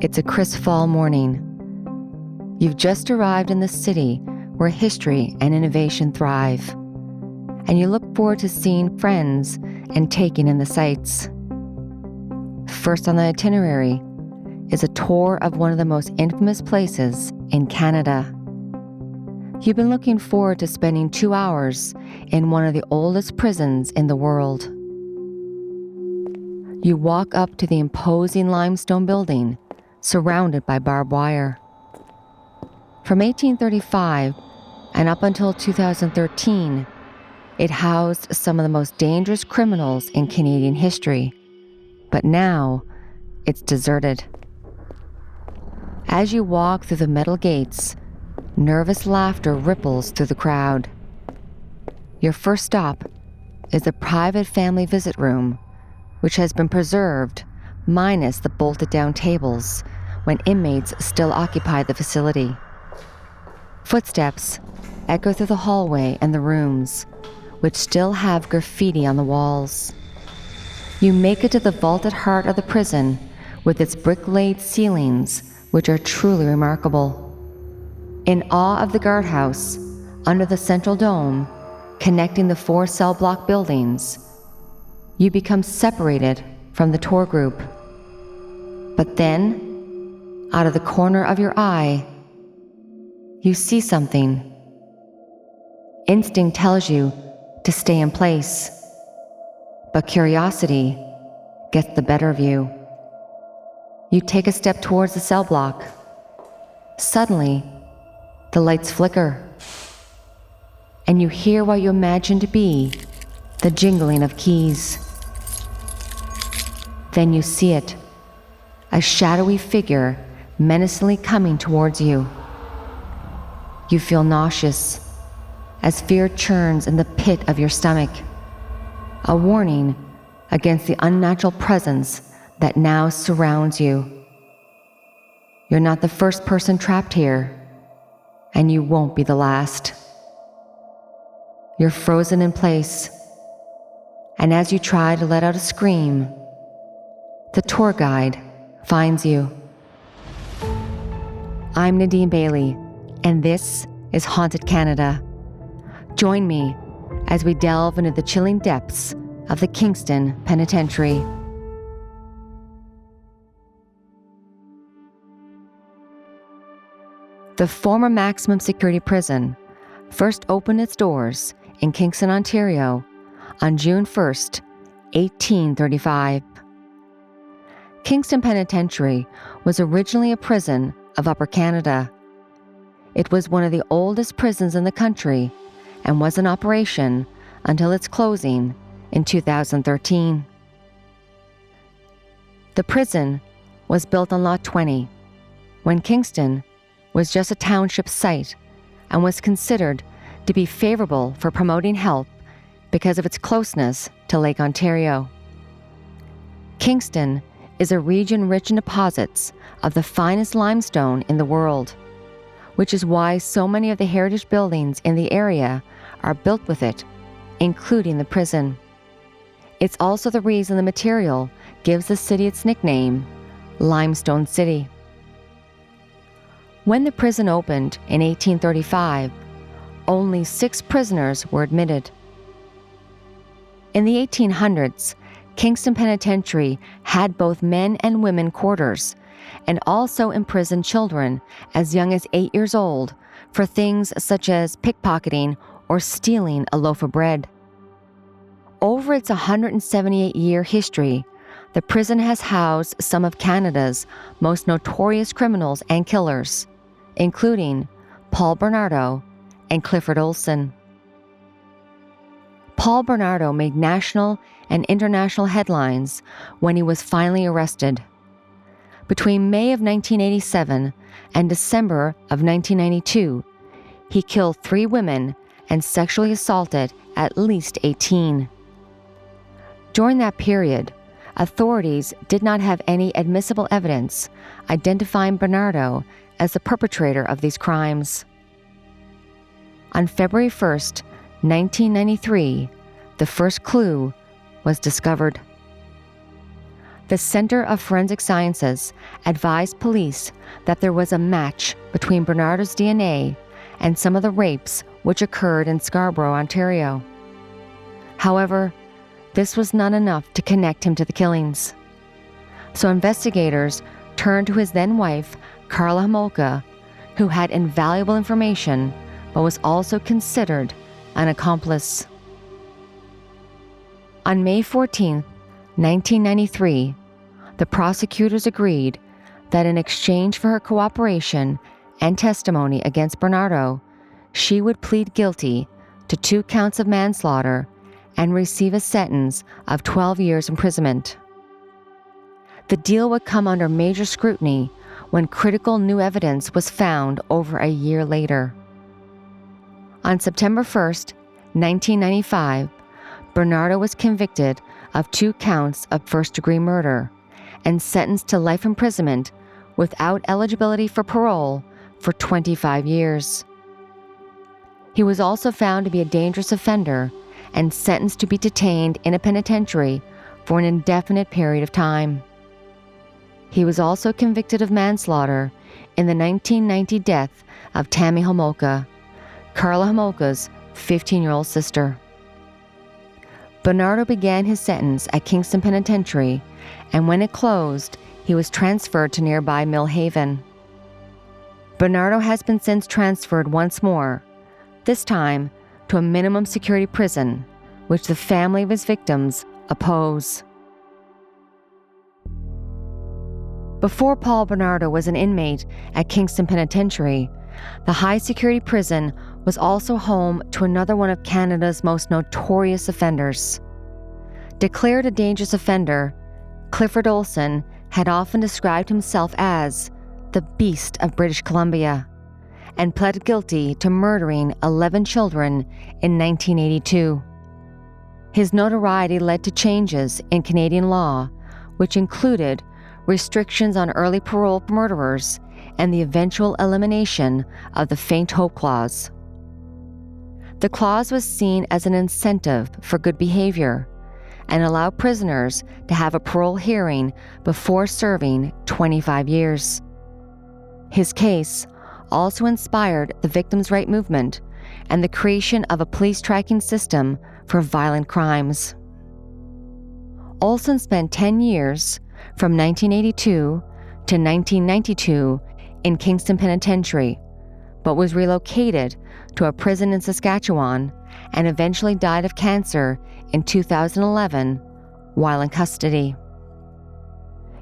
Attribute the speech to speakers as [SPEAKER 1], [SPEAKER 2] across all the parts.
[SPEAKER 1] It's a crisp fall morning. You've just arrived in the city where history and innovation thrive, and you look forward to seeing friends and taking in the sights. First on the itinerary is a tour of one of the most infamous places in Canada. You've been looking forward to spending 2 hours in one of the oldest prisons in the world. You walk up to the imposing limestone building, surrounded by barbed wire. From 1835 and up until 2013, it housed some of the most dangerous criminals in Canadian history. But now, it's deserted. As you walk through the metal gates, nervous laughter ripples through the crowd. Your first stop is the private family visit room, which has been preserved, minus the bolted-down tables, when inmates still occupy the facility. Footsteps echo through the hallway and the rooms, which still have graffiti on the walls. You make it to the vaulted heart of the prison with its brick-laid ceilings, which are truly remarkable. In awe of the guardhouse, under the central dome, connecting the 4 cell block buildings, you become separated from the tour group. But then, out of the corner of your eye, you see something. Instinct tells you to stay in place, but curiosity gets the better of you. You take a step towards the cell block. Suddenly, the lights flicker, and you hear what you imagine to be the jingling of keys. Then you see it, a shadowy figure menacingly coming towards you. You feel nauseous as fear churns in the pit of your stomach, a warning against the unnatural presence that now surrounds you. You're not the first person trapped here, and you won't be the last. You're frozen in place, and as you try to let out a scream, the tour guide finds you. I'm Nadine Bailey, and this is Haunted Canada. Join me as we delve into the chilling depths of the Kingston Penitentiary. The former maximum security prison first opened its doors in Kingston, Ontario on June 1st, 1835. Kingston Penitentiary was originally a prison of Upper Canada. It was one of the oldest prisons in the country and was in operation until its closing in 2013. The prison was built on Lot 20, when Kingston was just a township site and was considered to be favorable for promoting health because of its closeness to Lake Ontario. Kingston is a region rich in deposits of the finest limestone in the world, which is why so many of the heritage buildings in the area are built with it, including the prison. It's also the reason the material gives the city its nickname, Limestone City. When the prison opened in 1835, only 6 prisoners were admitted. In the 1800s, Kingston Penitentiary had both men and women quarters, and also imprisoned children as young as 8 years old for things such as pickpocketing or stealing a loaf of bread. Over its 178-year history, the prison has housed some of Canada's most notorious criminals and killers, including Paul Bernardo and Clifford Olson. Paul Bernardo made national and international headlines when he was finally arrested. Between May of 1987 and December of 1992, he killed 3 women and sexually assaulted at least 18. During that period, authorities did not have any admissible evidence identifying Bernardo as the perpetrator of these crimes. On February 1st, 1993, the first clue was discovered. The Center of Forensic Sciences advised police that there was a match between Bernardo's DNA and some of the rapes which occurred in Scarborough, Ontario. However, this was not enough to connect him to the killings. So investigators turned to his then-wife, Karla Homolka, who had invaluable information but was also considered an accomplice. On May 14, 1993, the prosecutors agreed that in exchange for her cooperation and testimony against Bernardo, she would plead guilty to 2 counts of manslaughter and receive a sentence of 12 years imprisonment. The deal would come under major scrutiny when critical new evidence was found over a year later. On September 1st, 1995, Bernardo was convicted of 2 counts of first-degree murder and sentenced to life imprisonment without eligibility for parole for 25 years. He was also found to be a dangerous offender and sentenced to be detained in a penitentiary for an indefinite period of time. He was also convicted of manslaughter in the 1990 death of Tammy Homolka, Karla Homolka's 15-year-old sister. Bernardo began his sentence at Kingston Penitentiary, and when it closed, he was transferred to nearby Mill Haven. Bernardo has been since transferred once more, this time to a minimum security prison, which the family of his victims oppose. Before Paul Bernardo was an inmate at Kingston Penitentiary, the high-security prison was also home to another one of Canada's most notorious offenders. Declared a dangerous offender, Clifford Olson had often described himself as the Beast of British Columbia and pled guilty to murdering 11 children in 1982. His notoriety led to changes in Canadian law, which included restrictions on early parole for murderers and the eventual elimination of the faint hope clause. The clause was seen as an incentive for good behavior and allowed prisoners to have a parole hearing before serving 25 years. His case also inspired the victims' right movement and the creation of a police tracking system for violent crimes. Olson spent 10 years, from 1982 to 1992, in Kingston Penitentiary, but was relocated to a prison in Saskatchewan and eventually died of cancer in 2011 while in custody.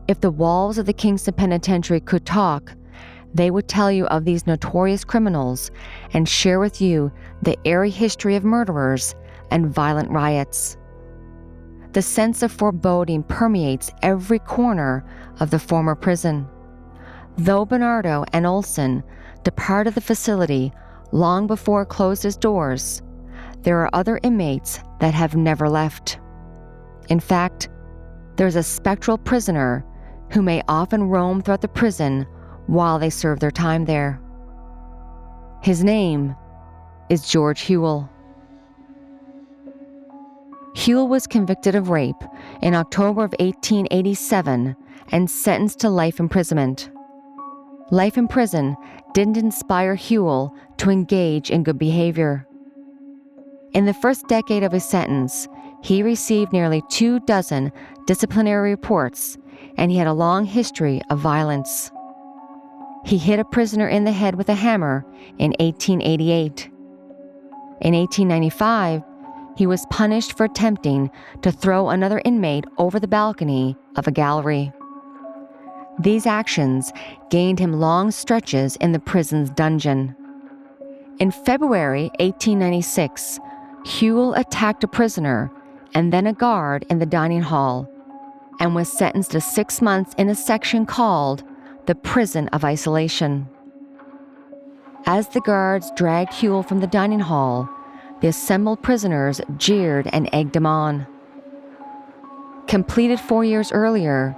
[SPEAKER 1] If the walls of the Kingston Penitentiary could talk, they would tell you of these notorious criminals and share with you the eerie history of murderers and violent riots. The sense of foreboding permeates every corner of the former prison. Though Bernardo and Olson departed the facility long before it closed its doors, there are other inmates that have never left. In fact, there's a spectral prisoner who may often roam throughout the prison while they serve their time there. His name is George Huell. Huell was convicted of rape in October of 1887 and sentenced to life imprisonment. Life in prison didn't inspire Huell to engage in good behavior. In the first decade of his sentence, he received nearly 24 disciplinary reports, and he had a long history of violence. He hit a prisoner in the head with a hammer in 1888. In 1895, he was punished for attempting to throw another inmate over the balcony of a gallery. These actions gained him long stretches in the prison's dungeon. In February 1896, Huell attacked a prisoner and then a guard in the dining hall and was sentenced to 6 months in a section called the Prison of Isolation. As the guards dragged Huell from the dining hall, the assembled prisoners jeered and egged him on. Completed 4 years earlier,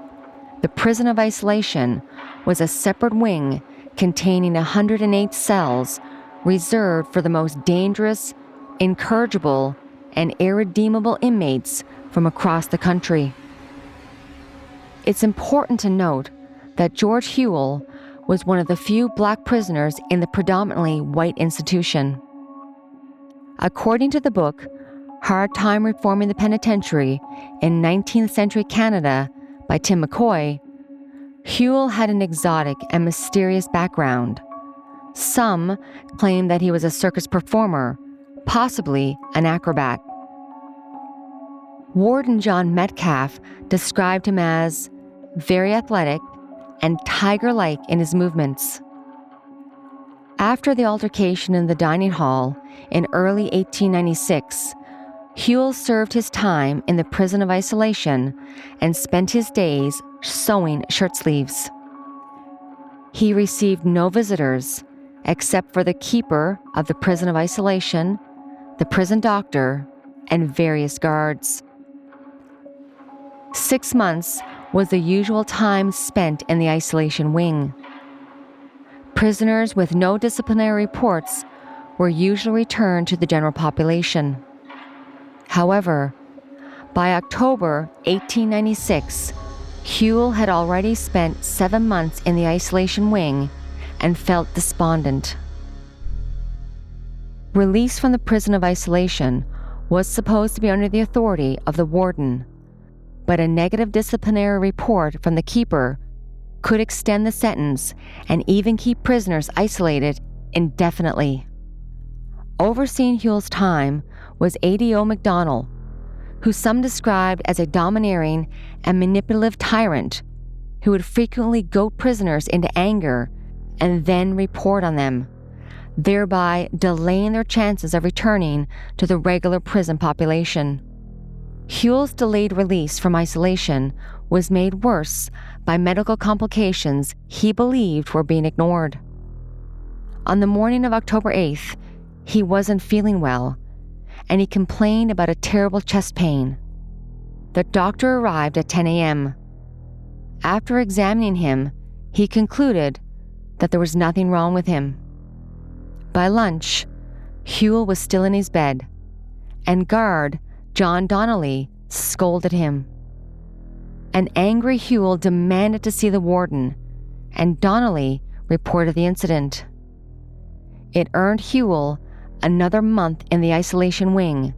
[SPEAKER 1] the Prison of Isolation was a separate wing containing 108 cells reserved for the most dangerous, incorrigible, and irredeemable inmates from across the country. It's important to note that George Huell was one of the few Black prisoners in the predominantly white institution. According to the book, Hard Time Reforming the Penitentiary in 19th Century Canada by Tim McCoy, Huell had an exotic and mysterious background. Some claim that he was a circus performer, possibly an acrobat. Warden John Metcalf described him as very athletic and tiger-like in his movements. After the altercation in the dining hall in early 1896, Huell served his time in the prison of isolation and spent his days sewing shirt sleeves. He received no visitors except for the keeper of the prison of isolation, the prison doctor, and various guards. 6 months was the usual time spent in the isolation wing. Prisoners with no disciplinary reports were usually returned to the general population. However, by October 1896, Huell had already spent 7 months in the isolation wing and felt despondent. Release from the prison of isolation was supposed to be under the authority of the warden, but a negative disciplinary report from the keeper could extend the sentence and even keep prisoners isolated indefinitely. Overseeing Huell's time was A.D.O. MacDonald, who some described as a domineering and manipulative tyrant who would frequently goad prisoners into anger and then report on them, thereby delaying their chances of returning to the regular prison population. Huell's delayed release from isolation was made worse by medical complications he believed were being ignored. On the morning of October 8th, he wasn't feeling well, and he complained about a terrible chest pain. The doctor arrived at 10 a.m. After examining him, he concluded that there was nothing wrong with him. By lunch, Huell was still in his bed, and guard John Donnelly scolded him. An angry Huell demanded to see the warden, and Donnelly reported the incident. It earned Huell another month in the isolation wing.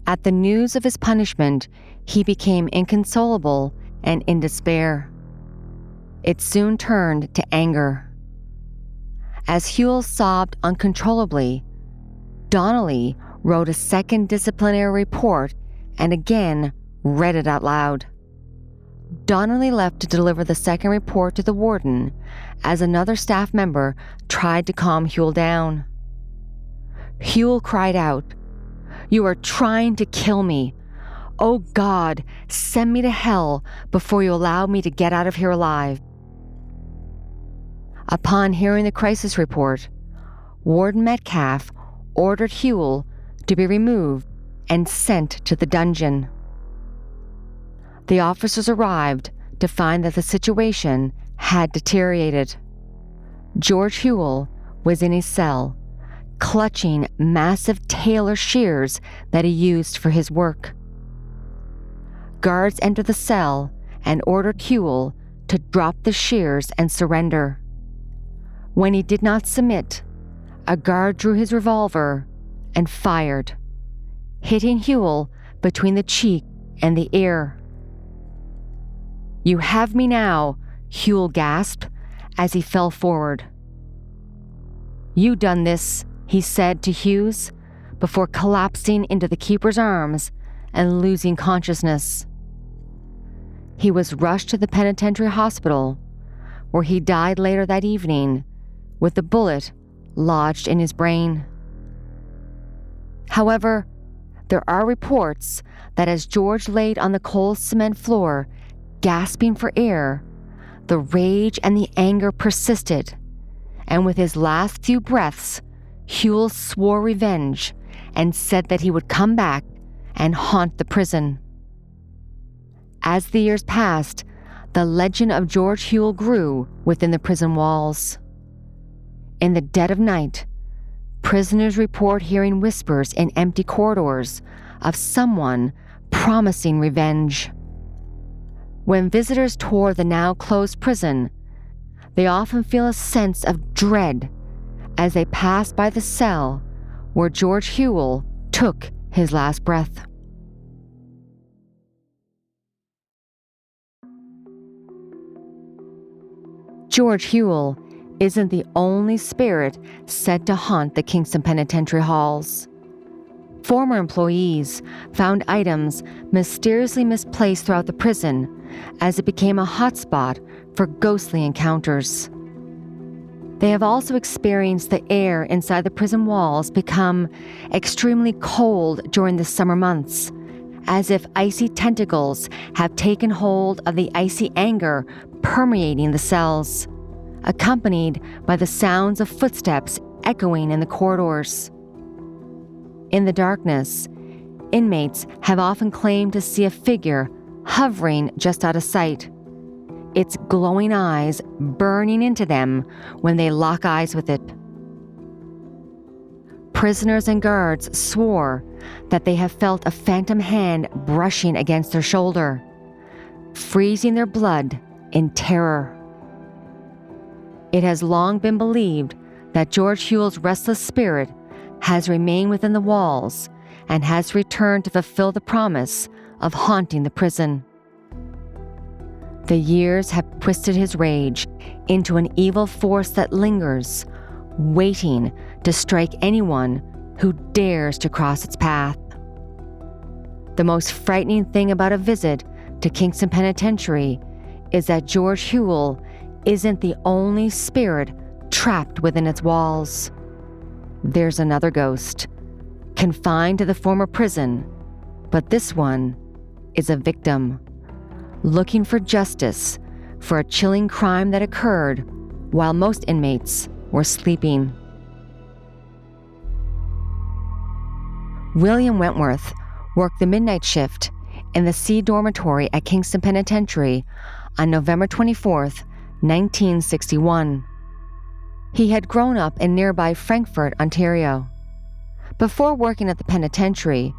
[SPEAKER 1] At the news of his punishment, he became inconsolable and in despair. It soon turned to anger. As Huell sobbed uncontrollably, Donnelly wrote a second disciplinary report and again read it out loud. Donnelly left to deliver the second report to the warden as another staff member tried to calm Huell down. Huell cried out, "You are trying to kill me. Oh God, send me to hell before you allow me to get out of here alive." Upon hearing the crisis report, Warden Metcalf ordered Huell to be removed and sent to the dungeon. The officers arrived to find that the situation had deteriorated. George Huell was in his cell, clutching massive tailor shears that he used for his work. Guards entered the cell and ordered Huell to drop the shears and surrender. When he did not submit, a guard drew his revolver and fired, hitting Huell between the cheek and the ear. "You have me now," Huell gasped as he fell forward. "You done this," he said to Hughes, before collapsing into the keeper's arms and losing consciousness. He was rushed to the penitentiary hospital, where he died later that evening with a bullet lodged in his brain. However, there are reports that as George laid on the cold cement floor, gasping for air, the rage and the anger persisted, and with his last few breaths, Huell swore revenge and said that he would come back and haunt the prison. As the years passed, the legend of George Huell grew within the prison walls. In the dead of night, prisoners report hearing whispers in empty corridors of someone promising revenge. When visitors tour the now closed prison, they often feel a sense of dread as they pass by the cell where George Hewell took his last breath. George Hewell isn't the only spirit said to haunt the Kingston Penitentiary halls. Former employees found items mysteriously misplaced throughout the prison as it became a hotspot for ghostly encounters. They have also experienced the air inside the prison walls become extremely cold during the summer months, as if icy tentacles have taken hold of the icy anger permeating the cells, accompanied by the sounds of footsteps echoing in the corridors. In the darkness, inmates have often claimed to see a figure hovering just out of sight, its glowing eyes burning into them when they lock eyes with it. Prisoners and guards swore that they have felt a phantom hand brushing against their shoulder, freezing their blood in terror. It has long been believed that George Hewell's restless spirit has remained within the walls and has returned to fulfill the promise of haunting the prison. The years have twisted his rage into an evil force that lingers, waiting to strike anyone who dares to cross its path. The most frightening thing about a visit to Kingston Penitentiary is that George Hewell isn't the only spirit trapped within its walls. There's another ghost, confined to the former prison, but this one is a victim, looking for justice for a chilling crime that occurred while most inmates were sleeping. William Wentworth worked the midnight shift in the C dormitory at Kingston Penitentiary on November 24th, 1961. He had grown up in nearby Frankfort, Ontario. Before working at the penitentiary,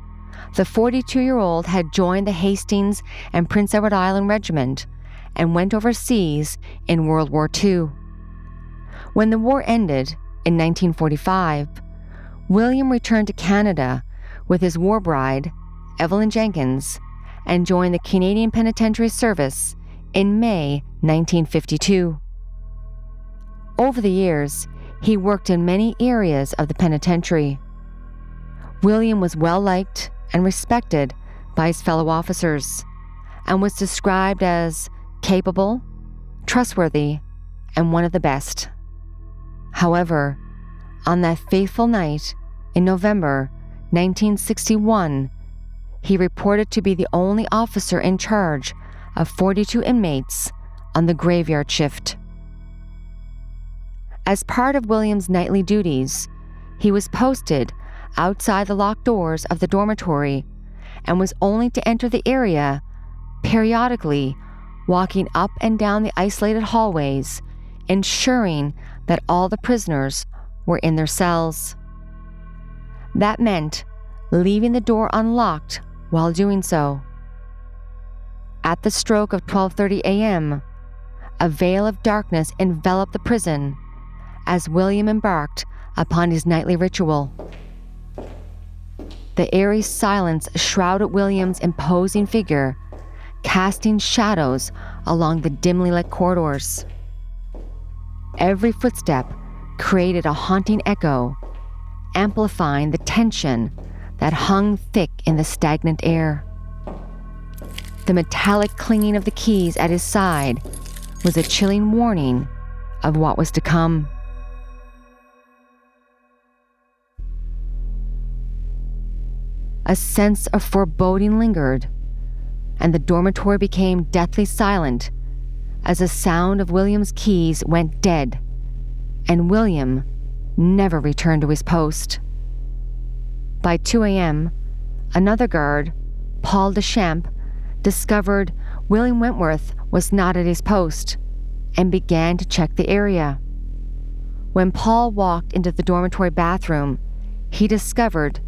[SPEAKER 1] the 42-year-old had joined the Hastings and Prince Edward Island Regiment and went overseas in World War II. When the war ended in 1945, William returned to Canada with his war bride, Evelyn Jenkins, and joined the Canadian Penitentiary Service in May 1952. Over the years, he worked in many areas of the penitentiary. William was well-liked and respected by his fellow officers and was described as capable, trustworthy, and one of the best. However, on that fateful night in November 1961, he reported to be the only officer in charge of 42 inmates on the graveyard shift. As part of William's nightly duties, he was posted outside the locked doors of the dormitory and was only to enter the area periodically, walking up and down the isolated hallways, ensuring that all the prisoners were in their cells. That meant leaving the door unlocked while doing so. At the stroke of 12:30 a.m., a veil of darkness enveloped the prison as William embarked upon his nightly ritual. The eerie silence shrouded William's imposing figure, casting shadows along the dimly lit corridors. Every footstep created a haunting echo, amplifying the tension that hung thick in the stagnant air. The metallic clinging of the keys at his side was a chilling warning of what was to come. A sense of foreboding lingered, and the dormitory became deathly silent as the sound of William's keys went dead, and William never returned to his post. By 2 a.m., another guard, Paul Deschamps, discovered William Wentworth was not at his post and began to check the area. When Paul walked into the dormitory bathroom, he discovered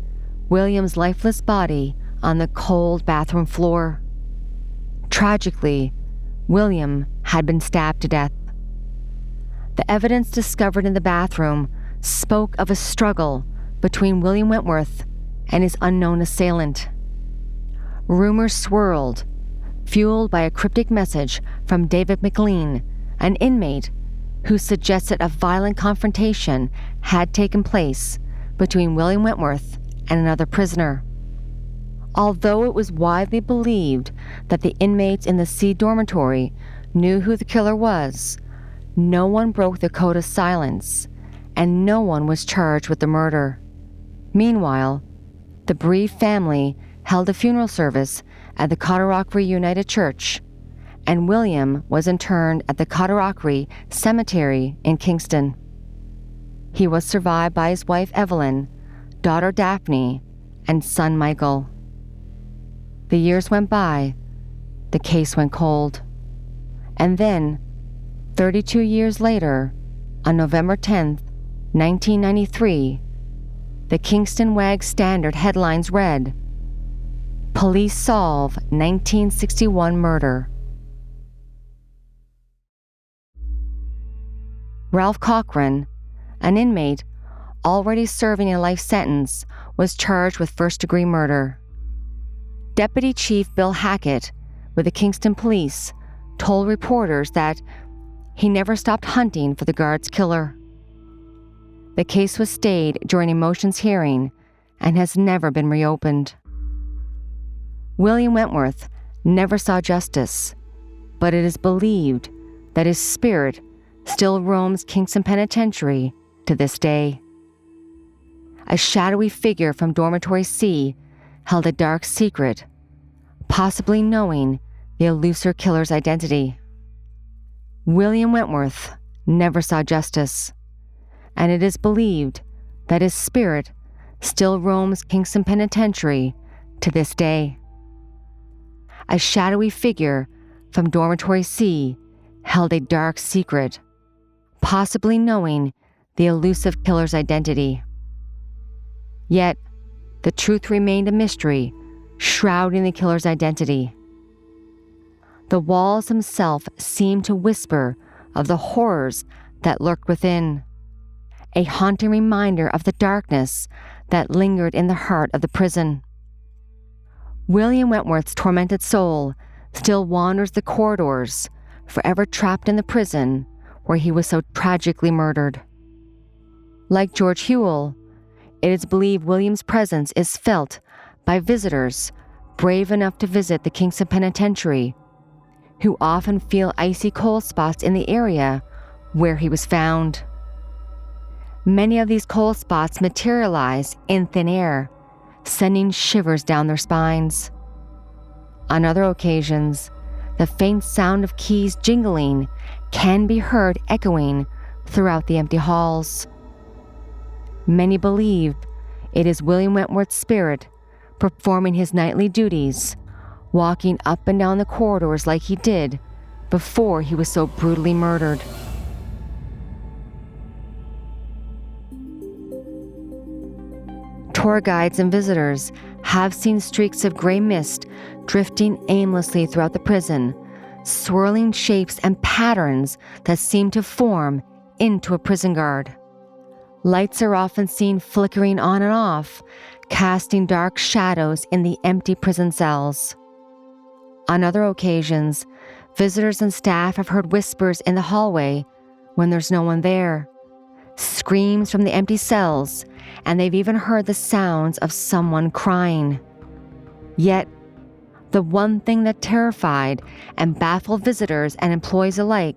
[SPEAKER 1] William's lifeless body on the cold bathroom floor. Tragically, William had been stabbed to death. The evidence discovered in the bathroom spoke of a struggle between William Wentworth and his unknown assailant. Rumors swirled, fueled by a cryptic message from David McLean, an inmate who suggested a violent confrontation had taken place between William Wentworth and another prisoner. Although it was widely believed that the inmates in the C dormitory knew who the killer was, no one broke the code of silence, and no one was charged with the murder. Meanwhile, the bereaved family held a funeral service at the Cataraqui United Church, and William was interred at the Cataraqui Cemetery in Kingston. He was survived by his wife Evelyn, daughter Daphne, and son Michael. The years went by, the case went cold, and then, 32 years later, on November 10th, 1993, the Kingston Wag Standard headlines read, "Police Solve 1961 Murder." Ralph Cochran, an inmate already serving a life sentence, was charged with first-degree murder. Deputy Chief Bill Hackett with the Kingston Police told reporters that he never stopped hunting for the guard's killer. The case was stayed during a motions hearing and has never been reopened. William Wentworth never saw justice, but it is believed that his spirit still roams Kingston Penitentiary to this day. A shadowy figure from Dormitory C held a dark secret, possibly knowing the elusive killer's identity. William Wentworth never saw justice, and it is believed that his spirit still roams Kingston Penitentiary to this day. A shadowy figure from Dormitory C held a dark secret, possibly knowing the elusive killer's identity. Yet, the truth remained a mystery, shrouding the killer's identity. The walls themselves seemed to whisper of the horrors that lurked within, a haunting reminder of the darkness that lingered in the heart of the prison. William Wentworth's tormented soul still wanders the corridors, forever trapped in the prison where he was so tragically murdered. Like George Hewell, it is believed William's presence is felt by visitors brave enough to visit the Kingston Penitentiary, who often feel icy cold spots in the area where he was found. Many of these cold spots materialize in thin air, sending shivers down their spines. On other occasions, the faint sound of keys jingling can be heard echoing throughout the empty halls. Many believe it is William Wentworth's spirit performing his nightly duties, walking up and down the corridors like he did before he was so brutally murdered. Tour guides and visitors have seen streaks of gray mist drifting aimlessly throughout the prison, swirling shapes and patterns that seem to form into a prison guard. Lights are often seen flickering on and off, casting dark shadows in the empty prison cells. On other occasions, visitors and staff have heard whispers in the hallway when there's no one there, screams from the empty cells, and they've even heard the sounds of someone crying. Yet, the one thing that terrified and baffled visitors and employees alike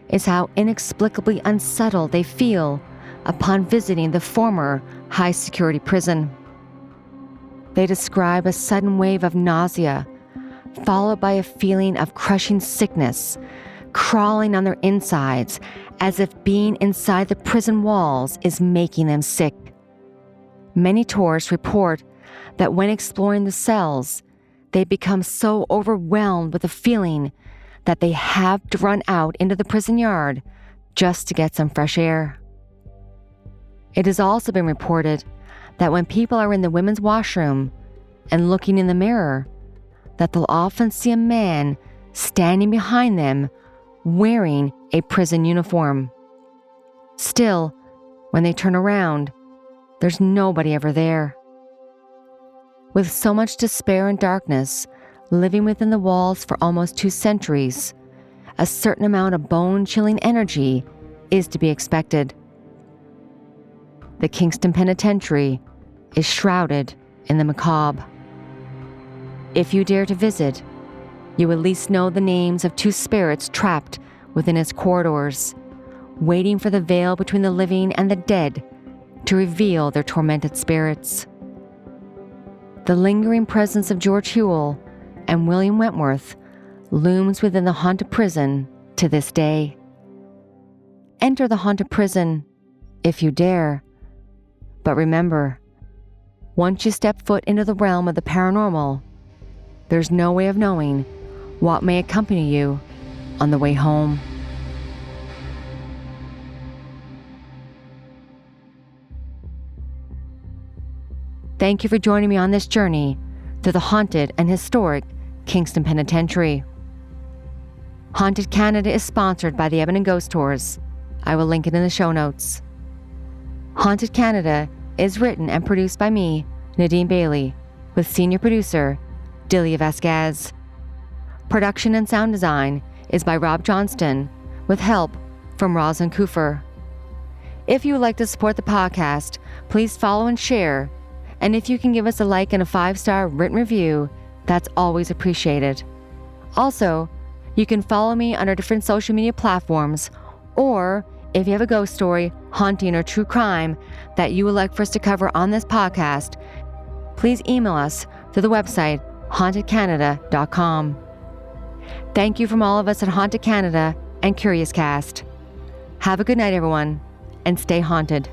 [SPEAKER 1] is how inexplicably unsettled they feel upon visiting the former high-security prison. They describe a sudden wave of nausea, followed by a feeling of crushing sickness, crawling on their insides as if being inside the prison walls is making them sick. Many tourists report that when exploring the cells, they become so overwhelmed with the feeling that they have to run out into the prison yard just to get some fresh air. It has also been reported that when people are in the women's washroom and looking in the mirror, that they'll often see a man standing behind them, wearing a prison uniform. Still, when they turn around, there's nobody ever there. With so much despair and darkness living within the walls for almost 2 centuries, a certain amount of bone-chilling energy is to be expected. The Kingston Penitentiary is shrouded in the macabre. If you dare to visit, you at least know the names of 2 spirits trapped within its corridors, waiting for the veil between the living and the dead to reveal their tormented spirits. The lingering presence of George Huell and William Wentworth looms within the haunted prison to this day. Enter the haunted prison if you dare. But remember, once you step foot into the realm of the paranormal, there's no way of knowing what may accompany you on the way home. Thank you for joining me on this journey through the haunted and historic Kingston Penitentiary. Haunted Canada is sponsored by the Edmonton Ghost Tours. I will link it in the show notes. Haunted Canada is written and produced by me, Nadine Bailey, with senior producer Delia Vasquez. Production and sound design is by Rob Johnston, with help from Rosalind Kufer. If you would like to support the podcast, please follow and share. And if you can give us a like and a 5-star written review, that's always appreciated. Also, you can follow me on our different social media platforms, or if you have a ghost story, haunting, or true crime that you would like for us to cover on this podcast, please email us through the website hauntedcanada.com. Thank you from all of us at Haunted Canada and Curious Cast. Have a good night, everyone, and stay haunted.